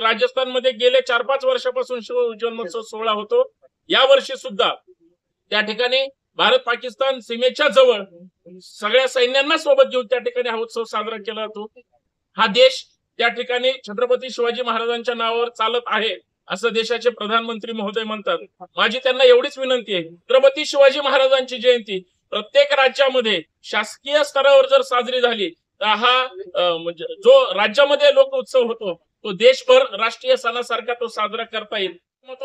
राजस्थानमध्ये गेले 4-5 वर्षापासून शिव जन्मोत्सव सोहळा होतो। या वर्षी सुद्धा त्या ठिकाणी भारत पाकिस्तान सीमेच्या जवळ सगळ्या सैन्यांना सोबत घेऊन त्या ठिकाणी हा उत्सव साजरा केला जातो। हा देश त्या ठिकाणी छत्रपती शिवाजी महाराजांच्या नावावर चालत आहे असं देशाचे प्रधानमंत्री महोदय म्हणतात। माझी त्यांना एवढीच विनंती आहे, छत्रपती शिवाजी महाराजांची जयंती प्रत्येक राज्यामध्ये शासकीय स्तरावर जर साजरी झाली तर हा म्हणजे जो राज्यामध्ये लोक उत्सव होतो तो देशभर राष्ट्रीय सणासारखा तो साजरा करता येईल।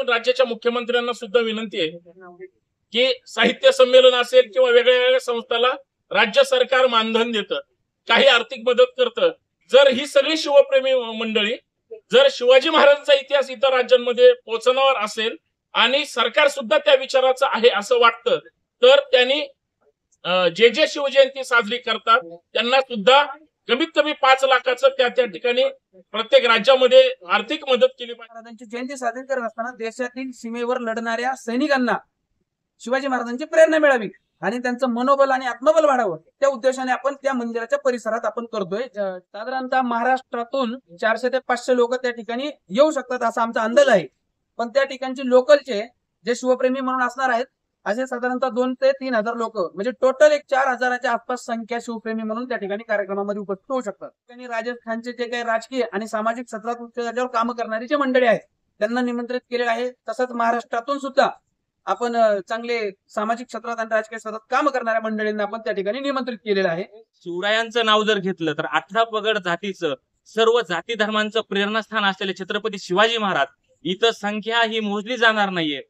राज्याच्या मुख्यमंत्र्यांना सुद्धा विनंती आहे की साहित्य संमेलन असेल किंवा वेगळ्या वेगळ्या संस्थाला राज्य सरकार मानधन देतं, काही आर्थिक मदत करतं। जर ही सगळी शिवप्रेमी मंडळी जर शिवाजी महाराजांचा इतिहास इतर राज्यांमध्ये पोहोचवणार असेल आणि सरकार सुद्धा त्या विचाराचं आहे असं वाटतं तर त्यांनी जे जे शिवजयंती साजरी करतात त्यांना सुद्धा कमीत कमी 5 लाखाचं त्या ठिकाणी प्रत्येक राज्यामध्ये आर्थिक मदत केली पाहिजे। महाराजांची जयंती साजरी करत असताना देशातील सीमेवर लढणाऱ्या सैनिकांना शिवाजी महाराजांची प्रेरणा मिळावी आणि त्यांचं मनोबल आणि आत्मबल वाढावं त्या उद्देशाने आपण त्या मंदिराच्या परिसरात आपण करतोय। साधारणतः महाराष्ट्रातून 400 ते 500 लोक त्या ठिकाणी येऊ शकतात असा आमचा अंदाज आहे, पण त्या ठिकाणचे लोकलचे जे शिवप्रेमी म्हणून असणार आहेत असे साधारणतः 2 ते 3 हजार लोक म्हणजे टोटल एक 4,000च्या आसपास संख्या शिवप्रेमी म्हणून त्या ठिकाणी कार्यक्रमामध्ये उपस्थित होऊ शकतात। त्यांनी राजस्थानचे जे काही राजकीय आणि सामाजिक क्षेत्रात उच्च दर्जावर काम करणारी जे मंडळी आहेत त्यांना निमंत्रित केलेलं आहे। तसंच महाराष्ट्रातून सुद्धा आपण चांगले सामाजिक क्षेत्रात आणि राजकीय क्षेत्रात काम करणाऱ्या मंडळींना आपण त्या ठिकाणी निमंत्रित केलेलं आहे। शिवरायांचं नाव जर घेतलं तर 18 पगड जातीचं सर्व जाती धर्मांचं प्रेरणास्थान असलेले छत्रपती शिवाजी महाराज इथं संख्या ही मोजली जाणार नाहीये।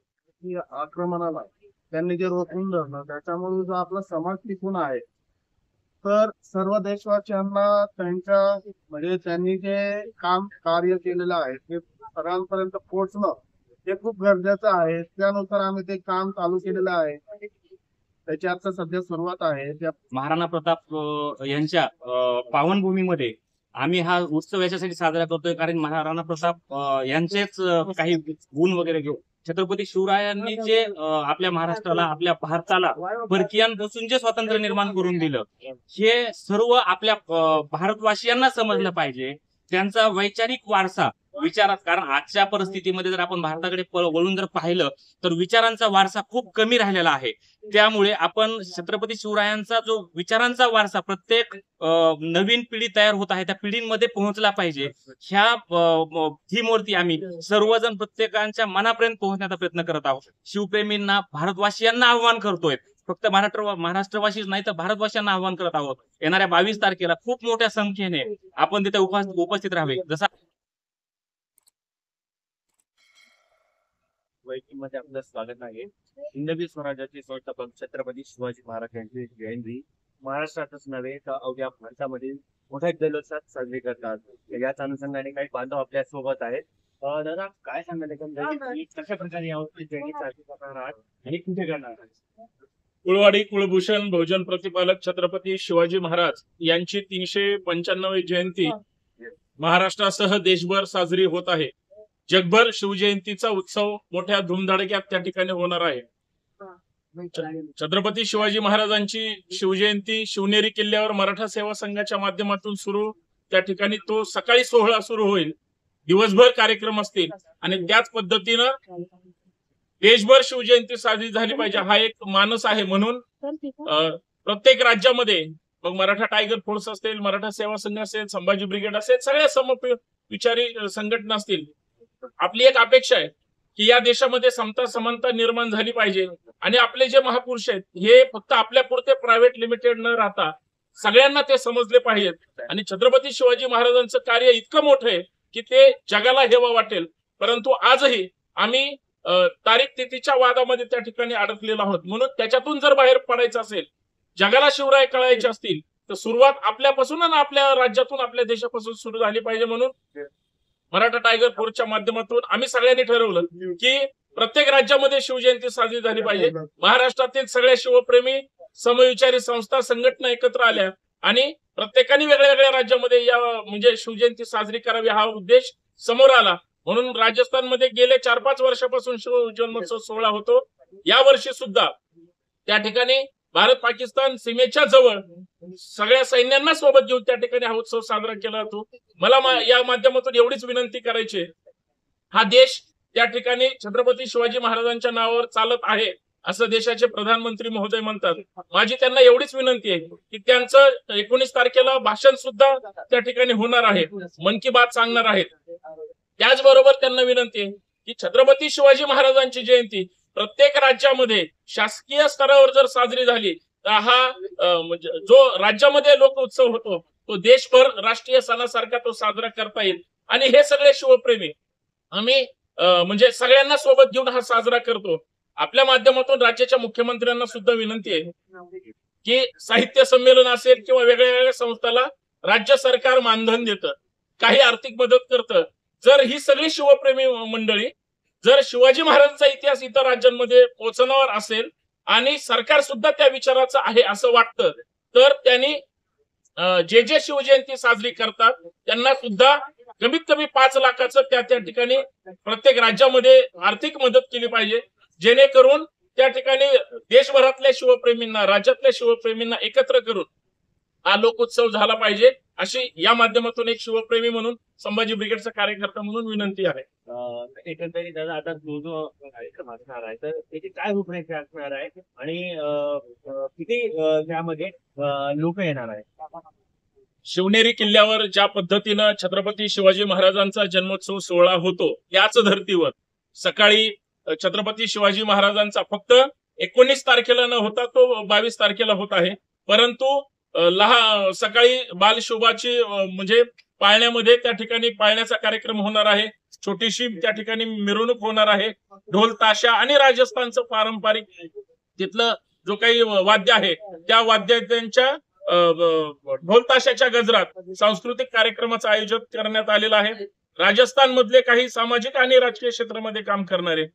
आक्रमणाला त्यांनी जे रोखून धरलं त्याच्यामुळे जो आपला समाज टिकून आहे तर सर्व देशवासियांना त्यांच्या म्हणजे त्यांनी जे काम कार्य केलेलं आहे ते सगळ्यांपर्यंत पोहोचणं हे खूप गरजेचं आहे। त्यानुसार आम्ही ते काम चालू केलेलं आहे, त्याची आता सध्या सुरुवात आहे। महाराणा प्रताप यांच्या पावनभूमीमध्ये आम्ही हा उत्सव याच्यासाठी साजरा करतोय कारण महाराणा प्रताप यांचेच काही गुण वगैरे घेऊ छत्रपती शिवरायांनी जे आपल्या महाराष्ट्राला आपल्या भारताला परकीयांपासून जे स्वातंत्र्य निर्माण करून दिलं हे सर्व आपल्या भारतवासियांना समजलं पाहिजे। त्यांचा वैचारिक वारसा विचारात कारण आजच्या परिस्थितीमध्ये जर आपण भारताकडे वळून जर पाहिलं तर विचारांचा वारसा खूप कमी राहिलेला आहे। त्यामुळे आपण छत्रपती शिवरायांचा जो विचारांचा वारसा प्रत्येक नवीन पिढी तयार होत आहे त्या पिढींमध्ये पोहोचला पाहिजे। ही मूर्ती आम्ही सर्वजण प्रत्येकाच्या मनापर्यंत पोहोचण्याचा प्रयत्न करत आहोत। शिवप्रेमींना भारतवासियांना आव्हान करतोय, फक्त महाराष्ट्रवासीच नाही तर भारतवासियांना आव्हान करत आहोत। येणाऱ्या 22 तारखेला खूप मोठ्या संख्येने आपण तिथे उपस्थित राहावे। जसा मध्ये आपलं स्वागत आहे। हिंदवी स्वराज्याचे संस्थापक छत्रपती शिवाजी महाराज यांची जयंती महाराष्ट्रातच नव्हे तर अवघ्या भारतामध्ये मोठ्या जल्लोषात साजरी करतात। याच अनुषंगाने काही बांधव आपल्या सोबत आहेत। दादा काय सांगाल कशा प्रकारे यावर्षी जयंती साजरी करणार आहात आणि कुठे करणार आहात? कुळवाडी कुळभूषण बहुजन प्रतिपालक छत्रपती शिवाजी महाराज यांची 395वी जयंती महाराष्ट्रासह देशभर साजरी होत आहे। जगभर शिवजयंतीचा उत्सव मोठ्या धूमधडक्यात त्या ठिकाणी होणार आहे। छत्रपती शिवाजी महाराजांची शिवजयंती शिवनेरी किल्ल्यावर मराठा सेवा संघाच्या माध्यमातून सुरू त्या ठिकाणी तो सकाळी सोहळा सुरू होईल, दिवसभर कार्यक्रम असतील आणि त्याच पद्धतीनं देशभर शिवजयंती साजरी झाली पाहिजे हा एक मानस आहे। म्हणून प्रत्येक राज्यामध्ये मग मराठा टायगर फोर्स असेल, मराठा सेवा संघ असेल, संभाजी ब्रिगेड असेल, सगळ्या समविचारी संघटना असतील, आपली एक अपेक्षा आहे की या देशामध्ये समता समानता निर्माण झाली पाहिजे आणि आपले जे महापुरुष आहेत हे फक्त आपल्या पुरते प्रायव्हेट लिमिटेड न राहता सगळ्यांना ते समजले पाहिजेत। आणि छत्रपती शिवाजी महाराजांचं कार्य इतकं मोठं आहे की ते जगाला हेवा वाटेल। परंतु आजही आम्ही तारीख तिथीच्या वादामध्ये त्या ठिकाणी अडकलेलो आहोत। म्हणून त्याच्यातून जर बाहेर पडायचं असेल, जगाला शिवराय कळायचे असतील तर सुरुवात आपल्यापासून आणि आपल्या राज्यातून आपल्या देशापासून सुरू झाली पाहिजे। म्हणून मराठा टायगर फोर्सच्या माध्यमातून आम्ही सगळ्यांनी ठरवलं की प्रत्येक राज्यामध्ये शिवजयंती साजरी झाली पाहिजे। महाराष्ट्रातील सगळ्या शिवप्रेमी समविचारी संस्था संघटना एकत्र आल्या आणि प्रत्येकाने वेगळ्या वेगळ्या राज्यामध्ये या म्हणजे शिवजयंती साजरी करावी हा उद्देश समोर आला। म्हणून राजस्थानमध्ये गेले 4-5 वर्षापासून शिव जन्मोत्सव सोहळा होतो। या वर्षी सुद्धा त्या ठिकाणी भारत पाकिस्तान सीमेच्या जवळ सगळ्या सैन्यांना सोबत घेऊन त्या ठिकाणी हा उत्सव साजरा केला जातो। मला या माध्यमातून एवढीच विनंती करायची आहे, हा देश त्या ठिकाणी छत्रपती शिवाजी महाराजांच्या नावावर चालत आहे असं देशाचे प्रधानमंत्री महोदय म्हणतात. माझी त्यांना एवढीच विनंती आहे की त्यांचं 19 तारखेला भाषण सुद्धा त्या ठिकाणी होणार आहे, मन की बात सांगणार आहेत. त्याचबरोबर त्यांना विनंती आहे की छत्रपती शिवाजी महाराजांची जयंती प्रत्येक राज्यामध्ये शासकीय स्तरावर जर साजरी झाली तर हा म्हणजे जो राज्यामध्ये लोक उत्सव होतो तो देशभर राष्ट्रीय सणासारखा तो साजरा करता येईल. आणि हे सगळे शिवप्रेमी आम्ही म्हणजे सगळ्यांना सोबत घेऊन हा साजरा करतो. आपल्या माध्यमातून राज्याच्या मुख्यमंत्र्यांना सुद्धा विनंती आहे की साहित्य संमेलन असेल किंवा वेगळ्या वेगळ्या संस्थाला राज्य सरकार मानधन देतं, काही आर्थिक मदत करतं. जर ही सगळी शिवप्रेमी मंडळी जर शिवाजी महाराजांचा इतिहास इतर राज्यांमध्ये पोहोचवणार असेल आणि सरकार सुद्धा त्या विचाराचं आहे असं वाटतं तर त्यांनी जे शिवजयंती साजरी करतात त्यांना सुद्धा कमीत कमी 5 लाखाचं त्या ठिकाणी प्रत्येक राज्यामध्ये आर्थिक मदत केली पाहिजे, जेणेकरून त्या ठिकाणी देशभरातल्या शिवप्रेमींना राज्यातल्या शिवप्रेमींना एकत्र करून हा लोकोत्सव झाला पाहिजे अशी या माध्यमातून एक शिवप्रेमी म्हणून संभाजी ब्रिगेडचा कार्यकर्ता म्हणून विनंती आहे. एकंदरीत दादा आता जो कार्यक्रम असणार आहे तर त्याची काय रूपरेषा असणार आहे आणि किती त्यामध्ये लोक येणार आहे? शिवनेरी किल्ल्यावर ज्या पद्धतीनं छत्रपती शिवाजी महाराजांचा जन्मोत्सव सोहळा होतो याच धर्तीवर सकाळी छत्रपती शिवाजी महाराजांचा फक्त 19 तारखेला न होता तो 22 तारखेला होत आहे. परंतु सकाळी बालशोभाची म्हणजे पाळण्यामध्ये त्या ठिकाणी पाळण्याचा कार्यक्रम होणार आहे. छोटीशी त्या ठिकाणी मिरवणूक होणार आहे. ढोल ताशा आणि राजस्थानचं पारंपरिक तिथलं जो काही वाद्य आहे त्या वाद्यांच्या ढोल ताशाच्या गजरात सांस्कृतिक कार्यक्रमाचं आयोजन करण्यात आलेलं आहे. राजस्थान मधले काही सामाजिक आणि राजकीय क्षेत्रामध्ये काम करणारे,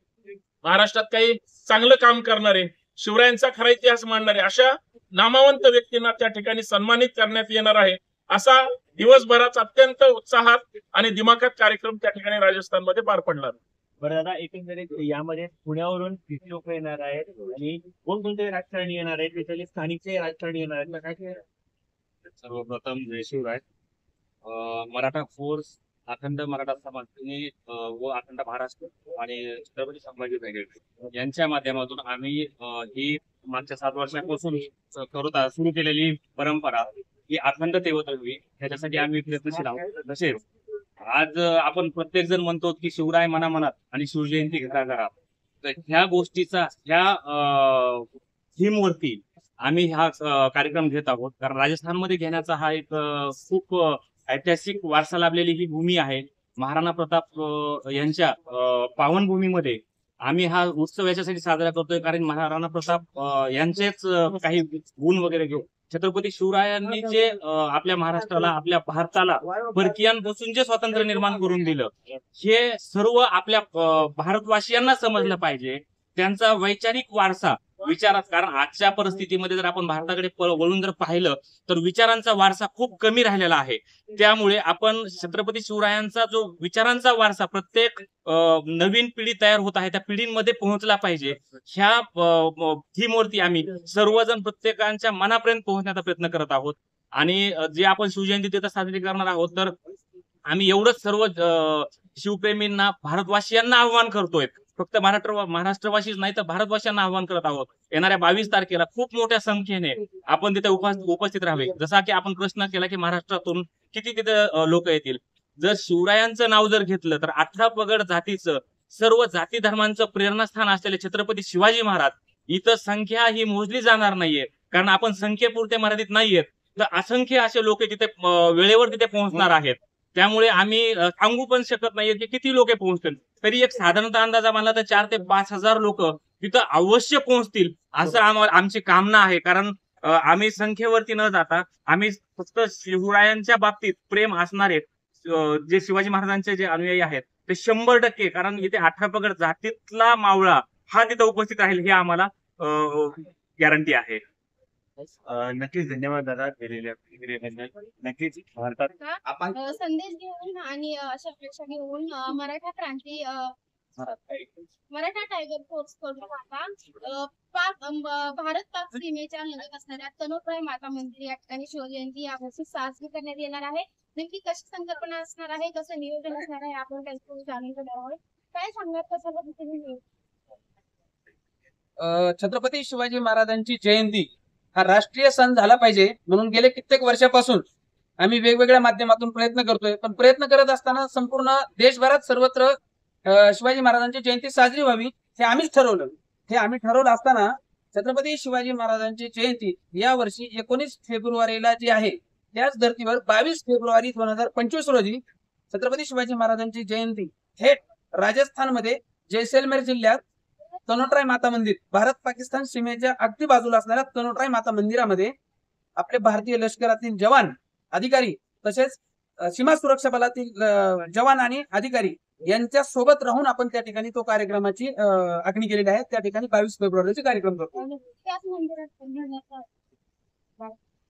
महाराष्ट्रात काही चांगलं काम करणारे, शिवरायांचा खरा इतिहास मांडणारे अशा नामवंत व्यक्तींना त्या ठिकाणी सन्मानित करण्यात येणार आहे. असा दिवसभराचा अत्यंत उत्साहात आणि दिमाखात कार्यक्रम त्या ठिकाणी राजस्थानमध्ये पार पडणार. बरं दादा, एकंदरीत यामध्ये पुण्यावरून किती लोक येणार आहेत आणि कोणकोणते राजकारणी येणार आहेत, त्याच्यातले स्थानिकचे राजकारणी येणार आहेत, काय? सर्वप्रथम जय शिवराय. मराठा फोर्स, अखंड मराठा समाज व अखंड महाराष्ट्र आणि छत्रपती संभाजी ब्रिगेड यांच्या माध्यमातून आम्ही ही मागच्या 7 वर्षांपासून सुरू केलेली परंपरा ही अखंड तेवत राहावी याच्यासाठी आम्ही प्रयत्नशील आहोत. तसेच आज आपण प्रत्येक जण म्हणतो की शिवराय मनामनात आणि शिवजयंती घराघरात, तर ह्या गोष्टीचा ह्या थीमवरती आम्ही हा कार्यक्रम घेत आहोत. कारण राजस्थानमध्ये घेण्याचा हा एक खूप ऐतिहासिक वारसा लाभलेली ही भूमी आहे. महाराणा प्रताप यांच्या पावनभूमीमध्ये आम्ही हा उत्सव याच्यासाठी साजरा करतोय कारण महाराणा प्रताप यांचेच काही गुण वगैरे घेऊन छत्रपती शिवरायांनी जे आपल्या महाराष्ट्राला, आपल्या भारताला परकीयांपासून जे स्वातंत्र्य निर्माण करून दिलं हे सर्व आपल्या भारतवासियांना समजलं पाहिजे. त्यांचा वैचारिक वारसा विचारात, कारण आजच्या परिस्थितीमध्ये जर आपण भारताकडे वळून जर पाहिलं तर विचारांचा वारसा खूप कमी राहिलेला आहे. त्यामुळे आपण छत्रपती शिवरायांचा जो विचारांचा वारसा प्रत्येक नवीन पिढी तयार होत आहे त्या पिढींमध्ये पोहोचला पाहिजे. ह्या थीमवरती आम्ही सर्वजण प्रत्येकांच्या मनापर्यंत पोहोचण्याचा प्रयत्न करत आहोत. आणि जे आपण शिवजयंती तिथं साजरी करणार आहोत तर आम्ही एवढंच सर्व शिवप्रेमींना, भारतवासियांना आव्हान करतोय. फक्त महाराष्ट्रवासीच नाही तर भारतवासियांना आव्हान करत आहोत. येणाऱ्या 22 तारखेला खूप मोठ्या संख्येने आपण तिथे उपस्थित राहावे. जसा की आपण प्रश्न केला की महाराष्ट्रातून किती तिथे लोक येतील. जर शिवरायांचं नाव जर घेतलं तर 18 पगड जातीचं, सर्व जाती धर्मांचं प्रेरणास्थान असलेले छत्रपती शिवाजी महाराज, इथं संख्या ही मोजली जाणार नाहीये. कारण आपण संख्येपुरते मर्यादित नाहीयेत, तर असंख्य असे लोक तिथे वेळेवर तिथे पोहोचणार आहेत. त्यामुळे आम्ही सांगू पण शकत नाहीये की किती लोक पोहोचतील. तरी एक साधारणतः अंदाजा मानला तर 4 ते 5 हजार लोक तिथं अवश्य पोहोचतील असं आमची कामना आहे. कारण आम्ही संख्येवरती न जाता आम्ही फक्त शिवरायांच्या बाबतीत प्रेम असणारे जे शिवाजी महाराजांचे जे अनुयायी आहेत ते 100%, कारण इथे 18 पगड जातीतला मावळा हा तिथं उपस्थित राहील हे आम्हाला गॅरंटी आहे. नक्कीच धन्यवाद दादा दिलेल्या. नक्कीच भारतात संदेश घेऊन आणि अशा अपेक्षा घेऊन मराठा क्रांती मराठा टायगर फोर्स कडून आता भारत पाक सीमेच्या लगत असणाऱ्या तनोटराय माता मंदिर या ठिकाणी शिवजयंती यावर्षी साजरी करण्यात येणार आहे. नेमकी कशी संकल्पना असणार आहे, कसं नियोजन असणार आहे, आपण त्यांच्याकडून जाणून घेणार आहोत. काय सांगणार, कशा पद्धतीने छत्रपती शिवाजी महाराजांची जयंती हा राष्ट्रीय सण झाला पाहिजे म्हणून गेले कित्येक वर्षापासून आम्ही वेगवेगळ्या माध्यमातून प्रयत्न करतोय. पण प्रयत्न करत असताना संपूर्ण देशभरात सर्वत्र शिवाजी महाराजांची जयंती साजरी व्हावी हे आम्हीच ठरवलं. हे आम्ही ठरवलं असताना छत्रपती शिवाजी महाराजांची जयंती या वर्षी 19 फेब्रुवारीला जी आहे त्याच धर्तीवर 22 फेब्रुवारी 2025 रोजी छत्रपती शिवाजी महाराजांची जयंती थेट राजस्थानमध्ये जैसलमेर जिल्ह्यात तनोटराय माता मंदिर, भारत पाकिस्तान सीमेच्या अगदी बाजूला असणाऱ्या तनोटराय माता मंदिरामध्ये आपले भारतीय लष्करातील जवान, अधिकारी तसेच सीमा सुरक्षा बलातील जवान आणि अधिकारी यांच्या सोबत राहून आपण त्या ठिकाणी तो कार्यक्रमाची आखणी केलेली आहे. त्या ठिकाणी 22 फेब्रुवारीचा कार्यक्रम करतो. त्याच मंदिरात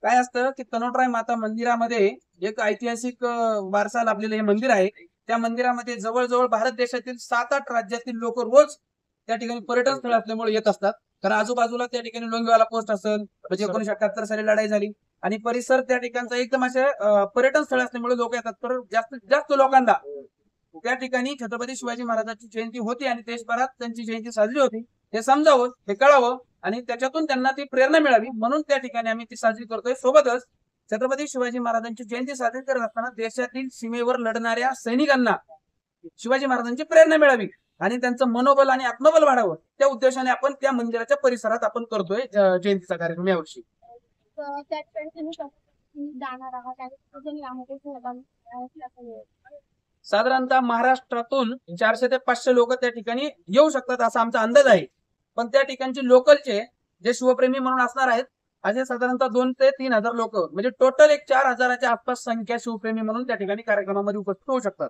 काय असतं की तनोटराय माता मंदिरामध्ये एक ऐतिहासिक वारसा लाभलेलं हे मंदिर आहे. त्या मंदिरामध्ये जवळजवळ भारत देशातील 7-8 राज्यातील लोक रोज त्या ठिकाणी पर्यटन स्थळ असल्यामुळे येत असतात. कारण आजूबाजूला त्या ठिकाणी लोंगेवाला पोस्ट असेल, म्हणजे 1978 साली लढाई झाली आणि परिसर त्या ठिकाणचा एकदम असे पर्यटन स्थळ असल्यामुळे लोक येतात. तर जास्तीत जास्त लोकांना त्या ठिकाणी छत्रपती शिवाजी महाराजांची जयंती होती आणि देशभरात त्यांची जयंती साजरी होती हे समजावं, हे कळावं आणि त्याच्यातून त्यांना ती प्रेरणा मिळावी म्हणून त्या ठिकाणी आम्ही ती साजरी करतोय. सोबतच छत्रपती शिवाजी महाराजांची जयंती साजरी करत असताना देशातील सीमेवर लढणाऱ्या सैनिकांना शिवाजी महाराजांची प्रेरणा मिळावी आणि त्यांचं मनोबल आणि आत्मबल वाढावं त्या उद्देशाने आपण त्या मंदिराच्या परिसरात आपण करतोय जयंतीचा कार्यक्रम यावर्षी. त्या ठिकाणी जाणार आहात आणि कुठून यामध्ये सहभागी साधारणतः महाराष्ट्रातून 400 ते 500 लोक त्या ठिकाणी येऊ शकतात असा आमचा अंदाज आहे. पण त्या ठिकाणचे लोकलचे जे शिवप्रेमी म्हणून असणार आहेत असे साधारणतः 2 ते 3 हजार लोक, म्हणजे टोटल एक 4000च्या आसपास संख्या शिवप्रेमी म्हणून त्या ठिकाणी कार्यक्रमामध्ये उपस्थित होऊ शकतात.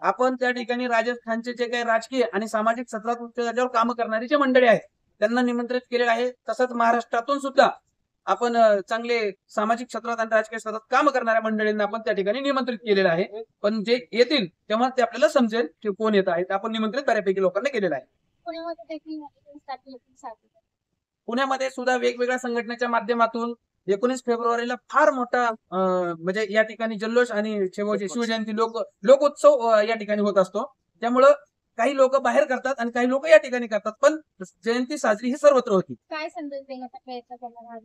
आपण त्या ठिकाणी राजस्थानचे जे काही राजकीय आणि सामाजिक क्षेत्रात उच्च दर्जावर काम करणारी जे मंडळी आहेत त्यांना निमंत्रित केलेलं आहे. तसंच महाराष्ट्रातून सुद्धा आपण चांगले सामाजिक क्षेत्रात आणि राजकीय क्षेत्रात काम करणाऱ्या मंडळींना आपण त्या ठिकाणी निमंत्रित केलेलं आहे. पण जे येतील तेव्हा ते आपल्याला समजेल की कोण येत आहेत. आपण निमंत्रित बऱ्यापैकी लोकांना केलेलं आहे. पुण्यामध्ये सुद्धा वेगवेगळ्या संघटनेच्या माध्यमातून 19 फेब्रुवारीला फार मोठा म्हणजे या ठिकाणी जल्लोष आणि शिवजयंती लोकोत्सव या ठिकाणी होत असतो. त्यामुळं काही लोक बाहेर करतात आणि काही लोक या ठिकाणी करतात, पण जयंती साजरी ही सर्वत्र होती. काय संदेश देण्याचा प्रयत्न करणार आहात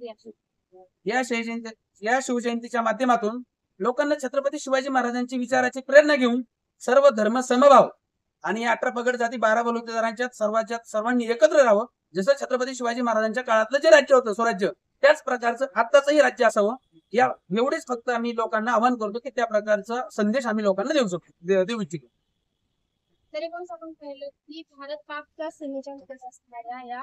या शिवजयंतीच्या माध्यमातून लोकांना छत्रपती शिवाजी महाराजांची विचाराची प्रेरणा घेऊन सर्व धर्म समभाव आणि 18 पगड जाती 12 बलुतेदारांच्या सर्वांनी एकत्र राहावं. जसं छत्रपती शिवाजी महाराजांच्या काळातलं जे राज्य होतं स्वराज्य त्याच प्रकारचं आत्ताचंही राज्य असावं या एवढेच फक्त आम्ही लोकांना आवाहन करतो की त्या प्रकारचा संदेश आम्ही लोकांना देऊ इच्छितो. तरी पण आपण पाहिलं की भारत पाकच्या सीमेच्या लगत असणाऱ्या या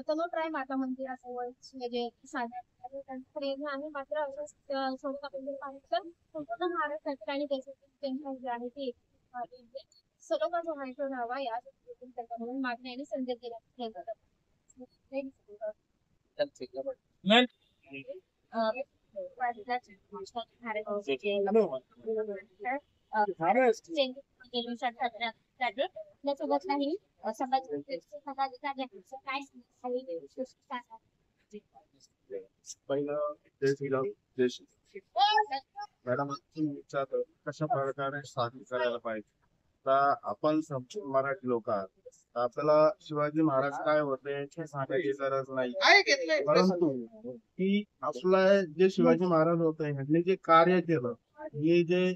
तनोटराय माता मंदिराजवळ जयंती साजरी प्रेरणा आणि मात्र असं स्वरूप आपण पाहिलं संपूर्ण महाराष्ट्रातील आणि देशातील जे आहे ते सर्वांना जो आहे तो राहावा या म्हणून मागणी आणि संदेश देण्याचा त्यासोबत नाही पहिलं जय श्रीराम, जय श्री मॅडम विचार कशा प्रकारे साजरी करायला पाहिजे. आता आपण संपूर्ण मराठी लोक आहात, आपल्याला शिवाजी महाराज काय होते हे सांगायची गरज नाही, परंतु की आपला जे शिवाजी महाराज होते ह्यांनी जे कार्य केलं, हे जे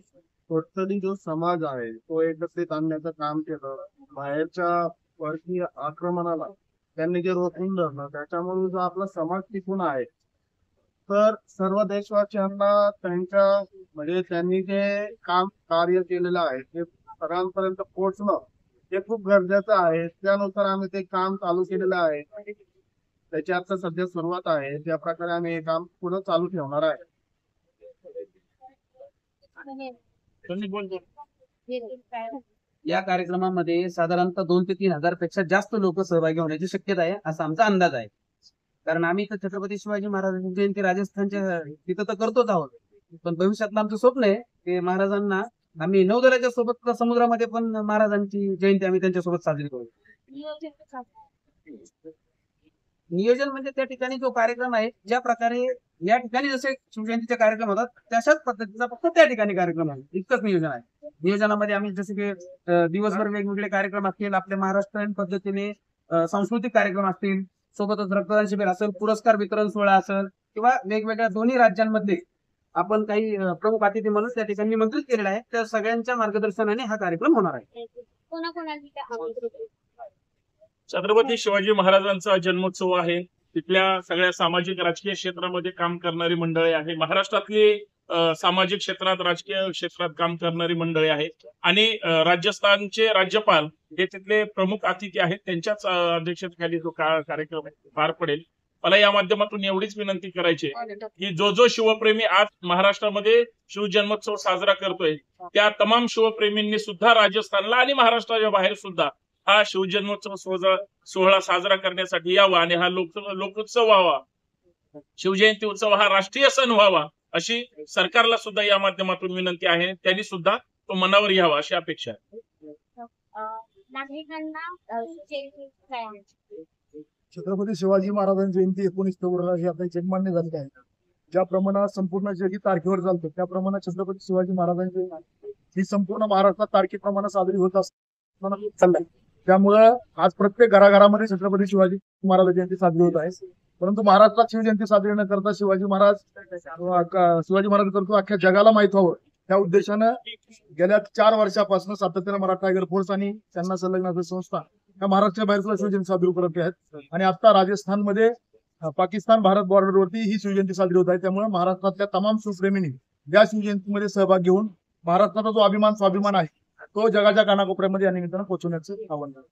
टोटली जो समाज आहे तो एकत्रित आणण्याचं काम केलं, बाहेरच्या परकीय आक्रमणाला त्यांनी जे रोखून धरलं, त्याच्यामुळे जो आपला समाज टिकून आहे. तर सर्व देशवासियांना त्यांच्या म्हणजे त्यांनी जे काम कार्य केलेलं आहे ते सगळ्यांपर्यंत पोहोचणं हे खूप गरजेचं आहे. त्यानुसार आम्ही ते काम चालू केलेलं आहे. त्याची आता सध्या सुरुवात आहे. त्या प्रकारे आम्ही हे काम पुढे चालू ठेवणार आहे. या कार्यक्रमामध्ये साधारणतः 2 ते 3 हजार पेक्षा जास्त लोक सहभागी होण्याची शक्यता आहे असा आमचा अंदाज आहे. कारण आम्ही तर छत्रपती शिवाजी महाराजांची जयंती राजस्थानच्या तिथं तर करतोच आहोत, पण भविष्यातलं आमचं स्वप्न आहे की महाराजांना आम्ही नौदलाच्या सोबत समुद्रामध्ये पण महाराजांची जयंती आम्ही त्यांच्यासोबत साजरी करू. नियोजन कसं असतं? नियोजन म्हणजे त्या ठिकाणी जो कार्यक्रम आहे, ज्या प्रकारे या ठिकाणी जसे शिवजयंतीचे कार्यक्रम होतात तशाच पद्धतीचा फक्त त्या ठिकाणी कार्यक्रम आहे, इतकंच नियोजन आहे. नियोजनामध्ये आम्ही जसे की दिवसभर वेगवेगळे कार्यक्रम असतील, आपल्या महाराष्ट्रीयन पद्धतीने सांस्कृतिक कार्यक्रम असतील, सोबतच रक्तदान शिबिर असेल, पुरस्कार वितरण सोहळा असेल किंवा वेगवेगळ्या दोन्ही राज्यांमधले आपण काही प्रमुख अतिथी म्हणून त्या ठिकाणी निमंत्रित केलेला आहे. त्या सगळ्यांच्या मार्गदर्शनाने हा कार्यक्रम होणार आहे. कोणाकोणाला तिथे आमंत्रित आहे? छत्रपती शिवाजी महाराजांचा जन्मोत्सव आहे. तिथल्या सगळ्या सामाजिक राजकीय क्षेत्रामध्ये काम करणारी मंडळी आहे. महाराष्ट्रातली सामाजिक क्षेत्रात राजकीय क्षेत्रात काम करणारी मंडळी आहेत आणि राजस्थानचे राज्यपाल हे तिथले प्रमुख अतिथी आहेत. त्यांच्याच अध्यक्षतेखाली जो कार्यक्रम पार पडेल. मला या माध्यमातून एवढीच विनंती करायची आहे की जो शिवप्रेमी आज महाराष्ट्रामध्ये शिवजन्मोत्सव साजरा करतोय त्या तमाम शिवप्रेमींनी सुद्धा राजस्थानला आणि महाराष्ट्राच्या बाहेर सुद्धा हा शिवजन्मोत्सव सोहळा साजरा करण्यासाठी यावा आणि हा लोकोत्सव व्हावा, शिवजयंती उत्सव हा राष्ट्रीय सण व्हावा अशी सरकारला सुद्धा या माध्यमातून विनंती आहे. त्यांनी सुद्धा तो मनावर घ्यावा अशी अपेक्षा आहे. नागरिकांना जयंती काय आहे? छत्रपती शिवाजी महाराजांची जयंती 19 फेब्रुवारी ही आपल्या जगमान्य झाली आहे. ज्या प्रमाणात संपूर्ण जगी तारखेवर चालतो त्या प्रमाणात छत्रपती शिवाजी महाराजांची ही संपूर्ण महाराष्ट्रात तारखेप्रमाणे साजरी होत असते चाललंय. त्यामुळं आज प्रत्येक घराघरामध्ये छत्रपती शिवाजी महाराज जयंती साजरी होत आहे. परंतु महाराष्ट्रात शिवजयंती साजरी न करता शिवाजी महाराज करतो अख्ख्या जगाला माहित व्हावं त्या उद्देशानं गेल्या 4 वर्षापासून सातत्याने मराठा टायगर फोर्स आणि त्यांना संलग्न असलेल्या संस्था ह्या महाराष्ट्राच्या बाहेर सुद्धा शिवजयंती साजरी करत आहेत. आणि आता राजस्थानमध्ये पाकिस्तान भारत बॉर्डरवरती ही शिवजयंती साजरी होत आहे. त्यामुळे महाराष्ट्रातल्या तमाम शिवप्रेमींनी या शिवजयंतीमध्ये सहभाग घेऊन महाराष्ट्राचा जो स्वाभिमान आहे तो जगाच्या कानाकोपऱ्यामध्ये या निमित्तानं पोहोचवण्याचं आव्हान आहे.